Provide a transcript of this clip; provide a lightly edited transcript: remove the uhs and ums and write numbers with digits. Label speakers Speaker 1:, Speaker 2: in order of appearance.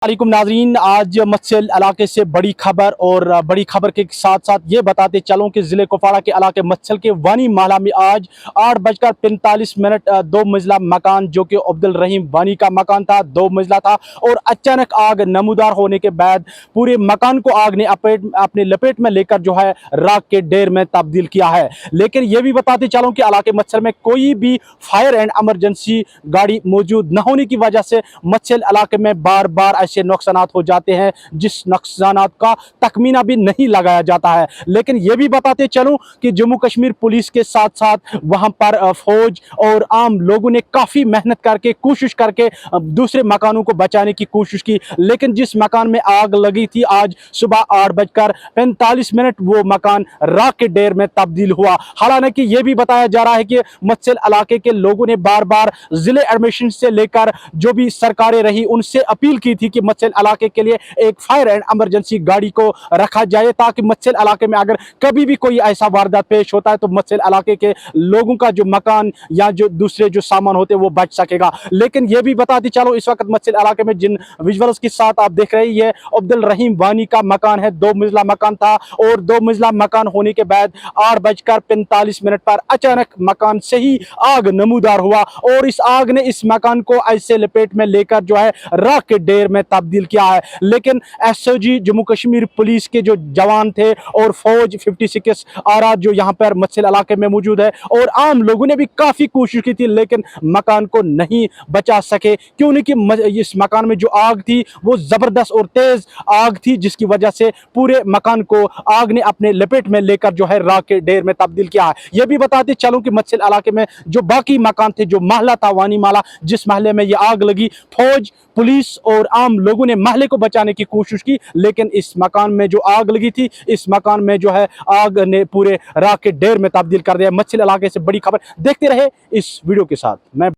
Speaker 1: वालेकुम नाजरीन, आज मत्सल इलाके से बड़ी खबर और बड़ी खबर के साथ साथ ये बताते चलूं कि ज़िले कुपवाड़ा के इलाके मत्सल के वानी माला में आज 8:45 दो मंजिला मकान जो कि अब्दुल रहीम वानी का मकान था, दो मंजिला था और अचानक आग नमूदार होने के बाद पूरे मकान को आग ने अपने लपेट में लेकर जो है राख के ढेर में तब्दील किया है। लेकिन ये भी बताते चलूं कि इलाके मत्सल में कोई भी फायर एंड एमरजेंसी गाड़ी मौजूद न होने की वजह से मत्सल इलाके में बार बार ऐसे नुकसानात हो जाते हैं जिस नुकसानात का तखमीना भी नहीं लगाया जाता है। लेकिन यह भी बताते चलूं कि जम्मू कश्मीर पुलिस के साथ साथ वहां पर फौज और आम लोगों ने काफ़ी मेहनत करके कोशिश करके दूसरे मकानों को बचाने की कोशिश की। लेकिन जिस मकान में आग लगी थी आज सुबह 8:45 वो मकान राख के ढेर में तब्दील हुआ। हालांकि यह भी बताया जा रहा है कि मत्सल इलाके के लोगों ने बार बार जिले एडमिशन से लेकर जो भी सरकारें रही उनसे अपील की थी कि मत्सल इलाके के लिए एक फायर एंड एमरजेंसी गाड़ी को रखा जाए ताकि मत्सल इलाके में अगर कभी भी कोई ऐसा वारदात पेश होता है तो मत्सल इलाके के लोगों का जो मकान या जो दूसरे जो सामान होते हैं वो बच सकेगा। लेकिन यह भी बताते चलो इस वक्त मत्सल इलाके में जिन विजुअल्स के साथ आप देख रहे हैं ये अब्दुल रहीम वानी का मकान है, दो मंजिला मकान था और दो मंजिला मकान होने के बाद 8:45 पर अचानक मकान से ही आग नमूदार हुआ और इस आग ने इस मकान को ऐसे लपेट में लेकर जो है राख के ढेर में तब्दील किया है। लेकिन एसओजी जम्मू कश्मीर पुलिस के जो जवान थे और फौज 56 आरा जो यहाँ पर मत्सल इलाके में मौजूद है और आम लोगों ने भी काफी कोशिश की थी लेकिन मकान को नहीं बचा सके, क्यों नहीं कि इस मकान में जो आग थी वो जबरदस्त और तेज आग थी जिसकी वजह से पूरे मकान को आग ने अपने लपेट में लेकर जो है राख के ढेर में तब्दील किया है। यह भी बताते चलूं कि मत्सल इलाके में जो बाकी मकान थे, जो महला था वानी माला जिस महले में ये आग लगी, फौज पुलिस और आम लोगों ने महले को बचाने की कोशिश की लेकिन इस मकान में जो आग लगी थी इस मकान में जो है आग ने पूरे राख के ढेर में तब्दील कर दिया। मत्सल इलाके से बड़ी खबर देखते रहे इस वीडियो के साथ। मैं